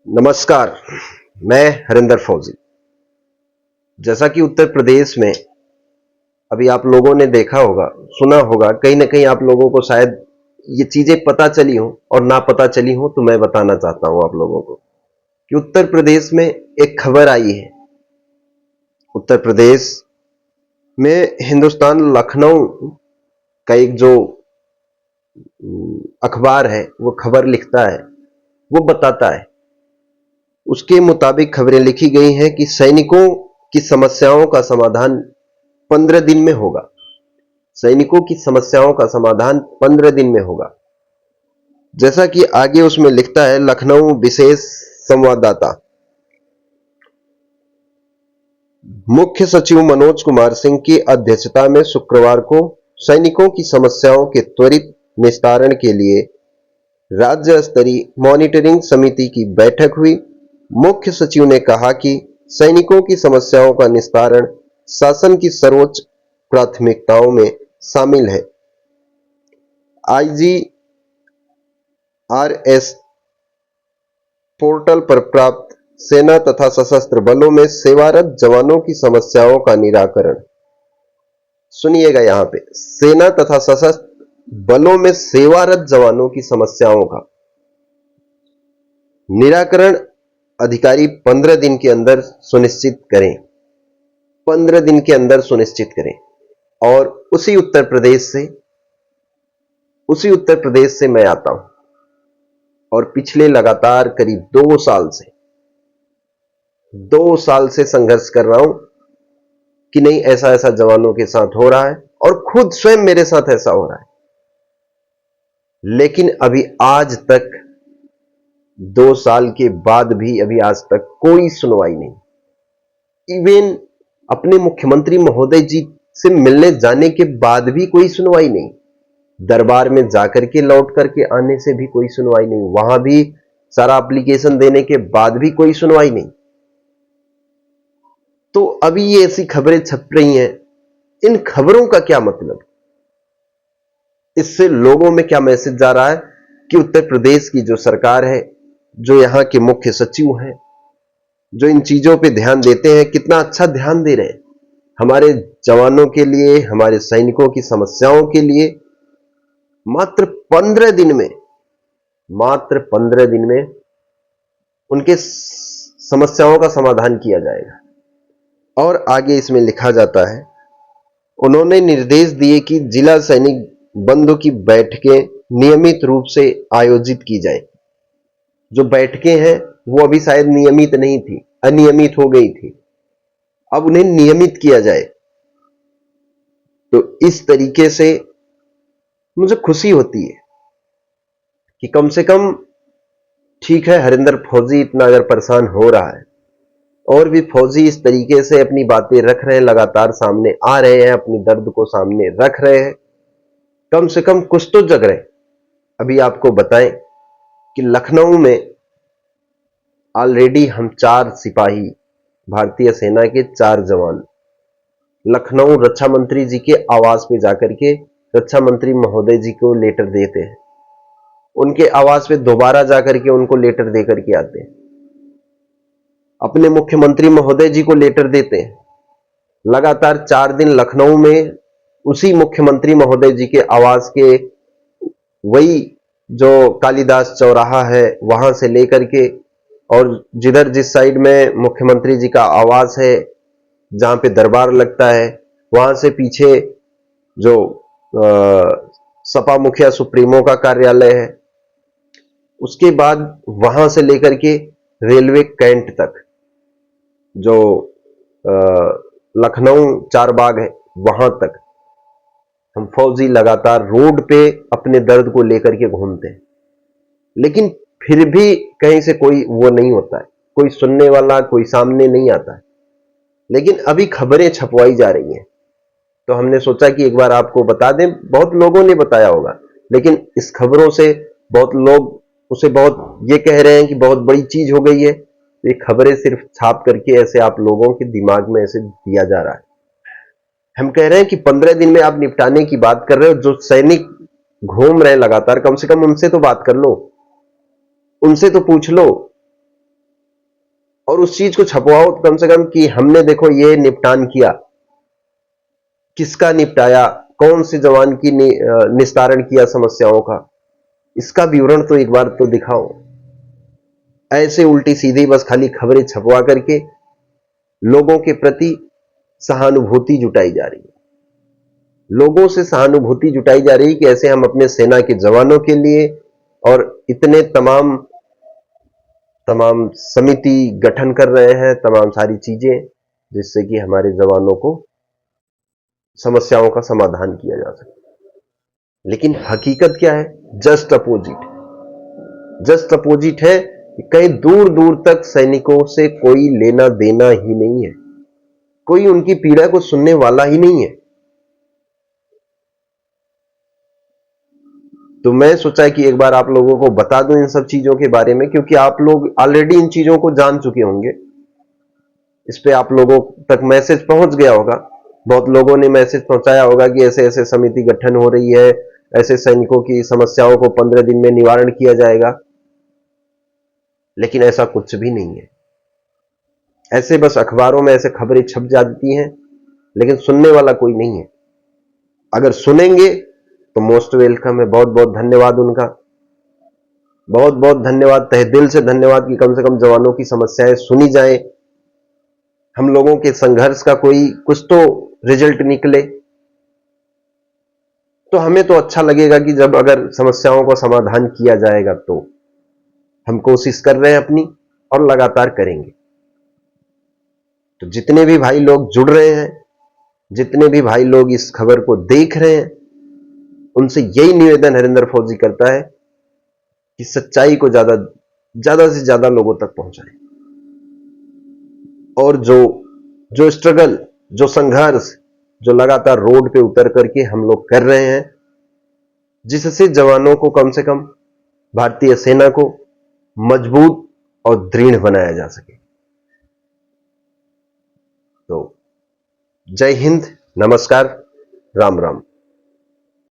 नमस्कार। मैं हरिंदर फौजी। जैसा कि उत्तर प्रदेश में अभी आप लोगों ने देखा होगा, सुना होगा, कहीं ना कहीं आप लोगों को शायद ये चीजें पता चली हो और ना पता चली हो, तो मैं बताना चाहता हूं आप लोगों को कि उत्तर प्रदेश में एक खबर आई है। उत्तर प्रदेश में हिंदुस्तान लखनऊ का एक जो अखबार है वो खबर लिखता है, वो बताता है। उसके मुताबिक खबरें लिखी गई हैं कि सैनिकों की समस्याओं का समाधान 15 दिन में होगा। सैनिकों की समस्याओं का समाधान 15 दिन में होगा। जैसा कि आगे उसमें लिखता है लखनऊ विशेष संवाददाता, मुख्य सचिव मनोज कुमार सिंह की अध्यक्षता में शुक्रवार को सैनिकों की समस्याओं के त्वरित निस्तारण के लिए राज्य स्तरीय मॉनिटरिंग समिति की बैठक हुई। मुख्य सचिव ने कहा कि सैनिकों की समस्याओं का निस्तारण शासन की सर्वोच्च प्राथमिकताओं में शामिल है। आईजीआरएस पोर्टल पर प्राप्त सेना तथा सशस्त्र बलों में सेवारत जवानों की समस्याओं का निराकरण, सुनिएगा यहां पे, सेना तथा सशस्त्र बलों में सेवारत जवानों की समस्याओं का निराकरण अधिकारी 15 दिन के अंदर सुनिश्चित करें। 15 दिन के अंदर सुनिश्चित करें। और उसी उत्तर प्रदेश से मैं आता हूं और पिछले लगातार करीब 2 साल से संघर्ष कर रहा हूं कि नहीं, ऐसा ऐसा जवानों के साथ हो रहा है और खुद स्वयं मेरे साथ ऐसा हो रहा है। लेकिन अभी आज तक 2 साल के बाद भी अभी आज तक कोई सुनवाई नहीं। इवन अपने मुख्यमंत्री महोदय जी से मिलने जाने के बाद भी कोई सुनवाई नहीं। दरबार में जाकर के लौट करके आने से भी कोई सुनवाई नहीं। वहां भी सारा एप्लीकेशन देने के बाद भी कोई सुनवाई नहीं। तो अभी ये ऐसी खबरें छप रही हैं। इन खबरों का क्या मतलब? इससे लोगों में क्या मैसेज जा रहा है कि उत्तर प्रदेश की जो सरकार है, जो यहां के मुख्य सचिव हैं, जो इन चीजों पे ध्यान देते हैं, कितना अच्छा ध्यान दे रहे हैं हमारे जवानों के लिए, हमारे सैनिकों की समस्याओं के लिए। मात्र 15 दिन में उनके समस्याओं का समाधान किया जाएगा। और आगे इसमें लिखा जाता है, उन्होंने निर्देश दिए कि जिला सैनिक बंधु की बैठकें नियमित रूप से आयोजित की जाए। जो बैठकें हैं वो अभी शायद नियमित नहीं थी, अनियमित हो गई थी, अब उन्हें नियमित किया जाए। तो इस तरीके से मुझे खुशी होती है कि कम से कम, ठीक है, हरिंदर फौजी इतना अगर परेशान हो रहा है और भी फौजी इस तरीके से अपनी बातें रख रहे हैं, लगातार सामने आ रहे हैं, अपनी दर्द को सामने रख रहे हैं, कम से कम कुछ तो जग रहे हैं। अभी आपको बताएं कि लखनऊ में ऑलरेडी हम 4 सिपाही, भारतीय सेना के 4 जवान लखनऊ रक्षा मंत्री जी के आवास पे जाकर के रक्षा मंत्री महोदय जी को लेटर देते हैं। उनके आवास पे दोबारा जाकर के उनको लेटर देकर के आते हैं। अपने मुख्यमंत्री महोदय जी को लेटर देते हैं। लगातार 4 दिन लखनऊ में उसी मुख्यमंत्री महोदय जी के आवास के, वही जो कालिदास चौराहा है वहां से लेकर के, और जिधर जिस साइड में मुख्यमंत्री जी का आवास है, जहां पे दरबार लगता है, वहां से पीछे जो सपा मुखिया सुप्रीमो का कार्यालय है, उसके बाद वहां से लेकर के रेलवे कैंट तक, जो लखनऊ 4 बाग है, वहां तक हम फौजी लगातार रोड पे अपने दर्द को लेकर के घूमते हैं। लेकिन फिर भी कहीं से कोई वो नहीं होता है, कोई सुनने वाला, कोई सामने नहीं आता है। लेकिन अभी खबरें छपवाई जा रही हैं, तो हमने सोचा कि एक बार आपको बता दें। बहुत लोगों ने बताया होगा, लेकिन इस खबरों से बहुत लोग उसे बहुत ये कह रहे हैं कि बहुत बड़ी चीज हो गई है। तो ये खबरें सिर्फ छाप करके ऐसे आप लोगों के दिमाग में ऐसे दिया जा रहा है। हम कह रहे हैं कि 15 दिन में आप निपटाने की बात कर रहे हो। जो सैनिक घूम रहे हैं लगातार, कम से कम उनसे तो बात कर लो, उनसे तो पूछ लो और उस चीज को छपवाओ कम से कम कि हमने देखो ये निपटान किया, किसका निपटाया, कौन से जवान की निस्तारण किया समस्याओं का, इसका विवरण तो एक बार तो दिखाओ। ऐसे उल्टी सीधी बस खाली खबरें छपवा करके लोगों के प्रति सहानुभूति जुटाई जा रही है, लोगों से सहानुभूति जुटाई जा रही है कि ऐसे हम अपने सेना के जवानों के लिए और इतने तमाम समिति गठन कर रहे हैं, तमाम सारी चीजें जिससे कि हमारे जवानों को समस्याओं का समाधान किया जा सके। लेकिन हकीकत क्या है? जस्ट अपोजिट है कि कहीं दूर दूर तक सैनिकों से कोई लेना देना ही नहीं है, कोई उनकी पीड़ा को सुनने वाला ही नहीं है। तो मैं सोचा कि एक बार आप लोगों को बता दूं इन सब चीजों के बारे में, क्योंकि आप लोग ऑलरेडी इन चीजों को जान चुके होंगे, इस पे आप लोगों तक मैसेज पहुंच गया होगा, बहुत लोगों ने मैसेज पहुंचाया होगा कि ऐसे ऐसे समिति गठन हो रही है, ऐसे सैनिकों की समस्याओं को 15 दिन में निवारण किया जाएगा। लेकिन ऐसा कुछ भी नहीं है। ऐसे बस अखबारों में ऐसे खबरें छप जाती हैं, लेकिन सुनने वाला कोई नहीं है। अगर सुनेंगे तो मोस्ट वेलकम है। बहुत बहुत धन्यवाद उनका, बहुत बहुत धन्यवाद, तहे दिल से धन्यवाद कि कम से कम जवानों की समस्याएं सुनी जाए, हम लोगों के संघर्ष का कोई कुछ तो रिजल्ट निकले। तो हमें तो अच्छा लगेगा कि जब अगर समस्याओं का समाधान किया जाएगा, तो हम कोशिश कर रहे हैं अपनी और लगातार करेंगे। तो जितने भी भाई लोग जुड़ रहे हैं, जितने भी भाई लोग इस खबर को देख रहे हैं, उनसे यही निवेदन हरिंदर फौजी करता है कि सच्चाई को ज्यादा से ज्यादा लोगों तक पहुंचाएं, और जो स्ट्रगल, जो संघर्ष, जो लगातार रोड पे उतर करके हम लोग कर रहे हैं, जिससे जवानों को कम से कम भारतीय सेना को मजबूत और दृढ़ बनाया जा सके। तो जय हिंद, नमस्कार, राम राम।